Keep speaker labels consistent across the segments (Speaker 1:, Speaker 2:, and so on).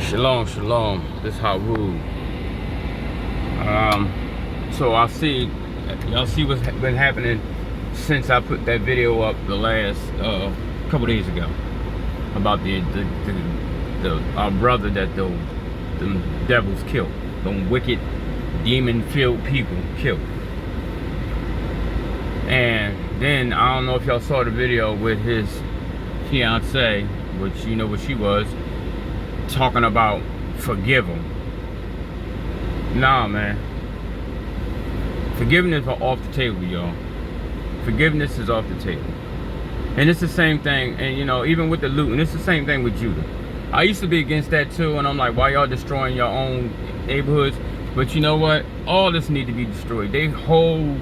Speaker 1: Shalom, shalom. This is Haru. So y'all see what's been happening since I put that video up the last couple days ago about our brother that the devils killed, them wicked demon-filled people killed. And then I don't know if y'all saw the video with his fiance, which you know what she was, talking about forgive him. Nah, man. Forgiveness is off the table, y'all. Forgiveness is off the table. And it's the same thing, and you know, even with the loot, and it's the same thing with Judah. I used to be against that too, and I'm like, why y'all destroying your own neighborhoods? But you know what? All this need to be destroyed. Their whole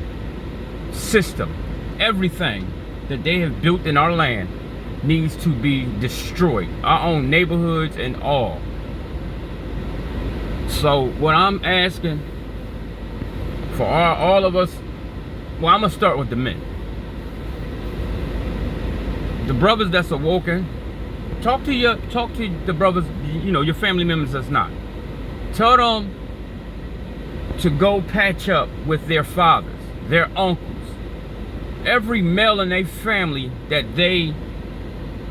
Speaker 1: system, everything that they have built in our land needs to be destroyed. Our own neighborhoods and all. So what I'm asking for all of us, well, I'm gonna start with the men. The brothers that's awoken, talk to the brothers, you know, your family members that's not. Tell them to go patch up with their fathers, their uncles, every male in their family that they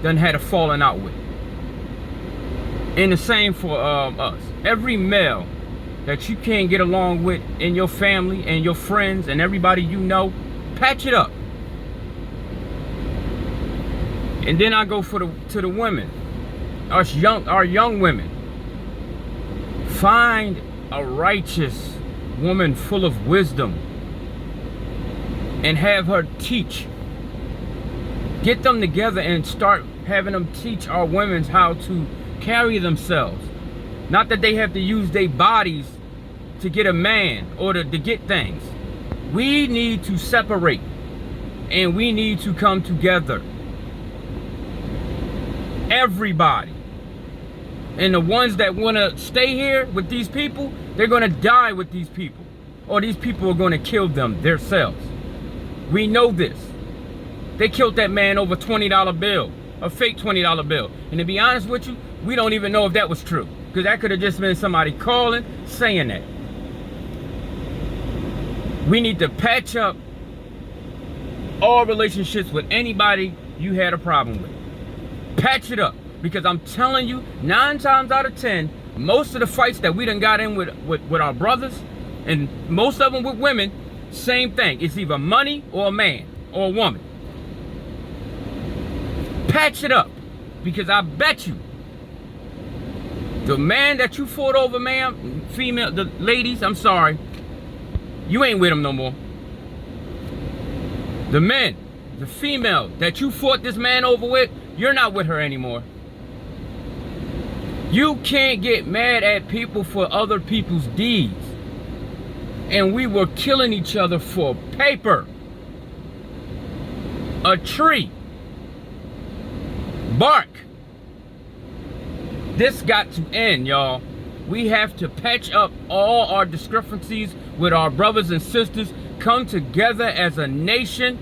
Speaker 1: done had a falling out with. And the same for us. Every male that you can't get along with in your family and your friends and everybody you know, patch it up. And then I go to the women, our young women. Find a righteous woman full of wisdom and have her teach. Get them together and start having them teach our women how to carry themselves. Not that they have to use their bodies to get a man or to get things. We need to separate and we need to come together. Everybody. And the ones that want to stay here with these people, they're going to die with these people. Or these people are going to kill them themselves. We know this. They killed that man over a $20 bill, a fake $20 bill. And to be honest with you, we don't even know if that was true. Because that could have just been somebody calling, saying that. We need to patch up all relationships with anybody you had a problem with. Patch it up. Because I'm telling you, 9 times out of 10, most of the fights that we done got in with our brothers, and most of them with women, same thing. It's either money or a man or a woman. Patch it up. Because I bet you, the man that you fought over, ma'am, female, the ladies, I'm sorry, you ain't with him no more. The men, the female that you fought this man over with, you're not with her anymore. You can't get mad at people for other people's deeds. And we were killing each other for paper, a tree, bark. This got to end, y'all. We have to patch up all our discrepancies with our brothers and sisters, come together as a nation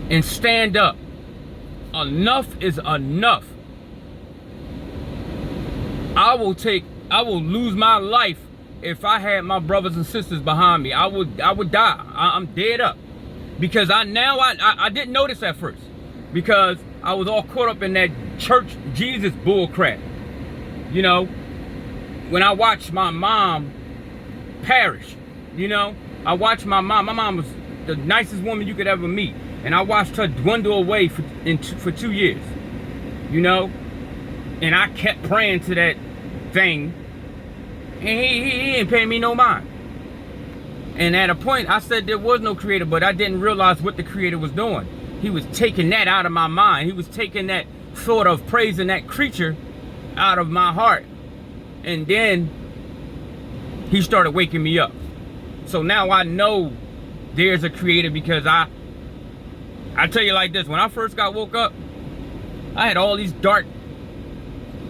Speaker 1: and stand up. Enough is enough. I will lose my life if I had my brothers and sisters behind me. I would die. I'm dead up. Because I didn't notice at first. Because I was all caught up in that church Jesus bull crap. You know, when I watched my mom perish, you know, I watched my mom was the nicest woman you could ever meet. And I watched her dwindle away for 2 years, you know, and I kept praying to that thing, and he didn't pay me no mind. And at a point, I said there was no creator, but I didn't realize what the creator was doing. He was taking that out of my mind. He was taking that thought of praising that creature out of my heart. And then he started waking me up. So now I know there's a creator, because I tell you like this, when I first got woke up, I had all these dark,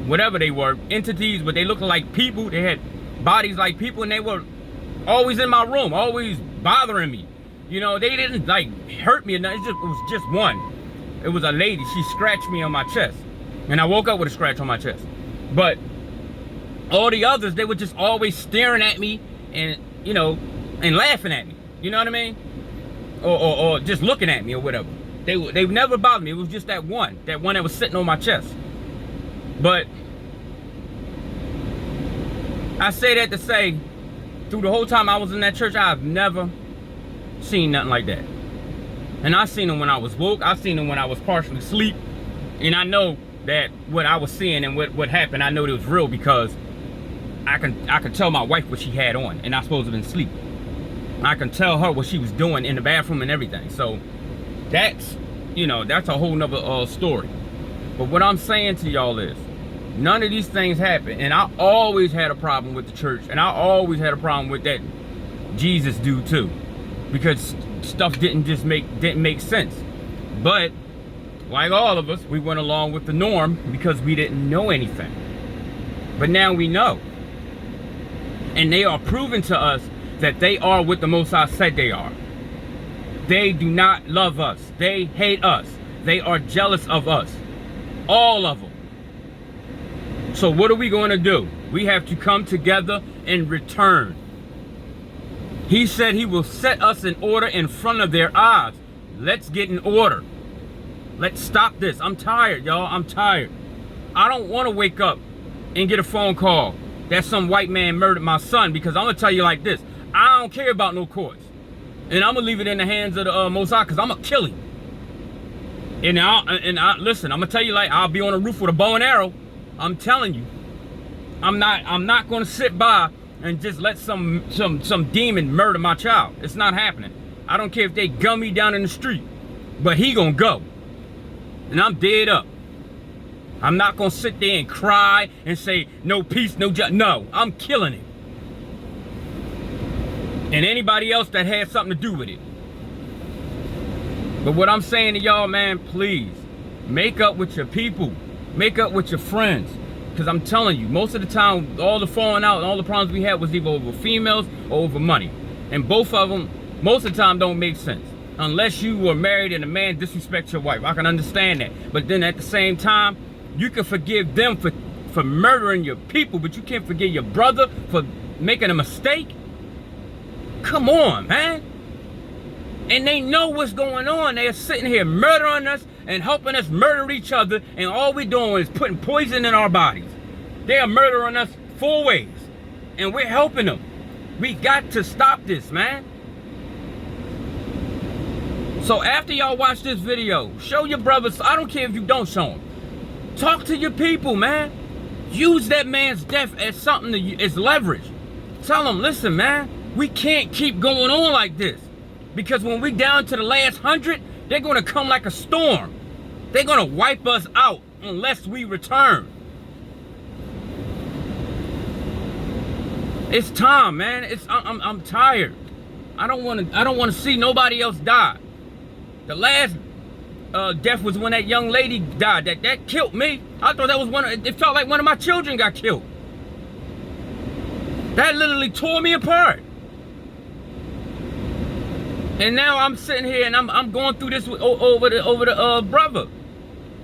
Speaker 1: whatever they were, entities, but they looked like people. They had bodies like people, and they were always in my room, always bothering me. You know, they didn't like hurt me or nothing. It was just one. It was a lady. She scratched me on my chest. And I woke up with a scratch on my chest. But All the others, they were just always staring at me and, you know, and laughing at me. You know what I mean? Or just looking at me or whatever. They never bothered me. It was just that one that was sitting on my chest. But I say that to say, through the whole time I was in that church, I've never seen nothing like that. And I seen them when I was woke. I seen them when I was partially asleep. And I know that what I was seeing and what happened, I know it was real because I can tell my wife what she had on, and I supposed to have been asleep. I can tell her what she was doing in the bathroom and everything. So that's, you know, that's a whole nother story. But what I'm saying to y'all is, none of these things happen. And I always had a problem with the church, and I always had a problem with that Jesus dude too, because stuff didn't make sense. But like all of us, we went along with the norm because we didn't know anything. But now we know. And they are proving to us that they are what the Most High said they are. They do not love us. They hate us. They are jealous of us. All of them. So what are we going to do? We have to come together and return. He said he will set us in order in front of their eyes. Let's get in order. Let's stop this. I'm tired, y'all. I'm tired. I don't want to wake up and get a phone call that some white man murdered my son, because I'm going to tell you like this. I don't care about no courts. And I'm going to leave it in the hands of the Most High, because I'm going to kill him. And listen, I'm going to tell you, like, I'll be on the roof with a bow and arrow. I'm telling you. I'm not going to sit by and just let some demon murder my child. It's not happening. I don't care if they gun me down in the street. But he going to go. And I'm dead up. I'm not going to sit there and cry and say, no peace, no justice. No, I'm killing it. And anybody else that has something to do with it. But what I'm saying to y'all, man, please, make up with your people. Make up with your friends. Because I'm telling you, most of the time, all the falling out and all the problems we had was either over females or over money. And both of them, most of the time, don't make sense. Unless you were married and a man disrespects your wife. I can understand that. But then at the same time, you can forgive them for murdering your people, but you can't forgive your brother for making a mistake? Come on, man. And they know what's going on. They're sitting here murdering us and helping us murder each other, and all we're doing is putting poison in our bodies. They are murdering us 4 ways, and we're helping them. We got to stop this, man. So after y'all watch this video, show your brothers. I don't care if you don't show them. Talk to your people, man. Use that man's death as something as leverage. Tell them, listen, man, we can't keep going on like this. Because when we down to the last 100, they're going to come like a storm. They're going to wipe us out unless we return. It's time, man. I'm tired. I don't want to see nobody else die. The last death was when that young lady died. That killed me. I thought that was it felt like one of my children got killed. That literally tore me apart. And now I'm sitting here and I'm going through this over the brother.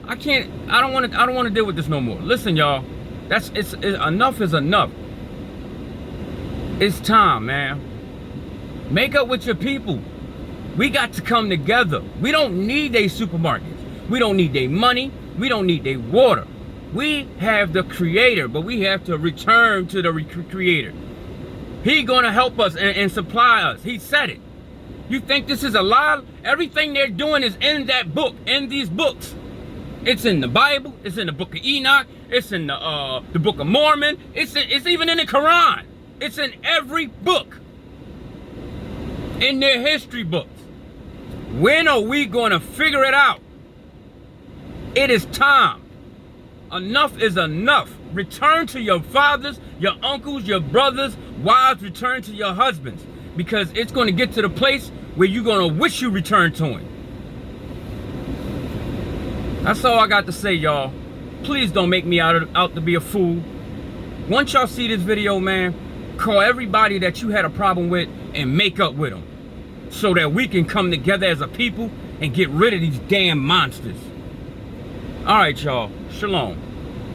Speaker 1: I don't want to deal with this no more. Listen, y'all. It's enough is enough. It's time, man. Make up with your people. We got to come together. We don't need their supermarkets. We don't need their money. We don't need their water. We have the Creator, but we have to return to the Creator. He gonna help us and supply us. He said it. You think this is a lie? Everything they're doing is in that book, in these books. It's in the Bible. It's in the book of Enoch. It's in the book of Mormon. It's even in the Quran. It's in every book. In their history books. When are we going to figure it out? It is time. Enough is enough. Return to your fathers, your uncles, your brothers, wives, return to your husbands. Because it's going to get to the place where you're going to wish you returned to him. That's all I got to say, y'all. Please don't make me out to be a fool. Once y'all see this video, man, call everybody that you had a problem with and make up with them. So that we can come together as a people and get rid of these damn monsters. All right, y'all. Shalom.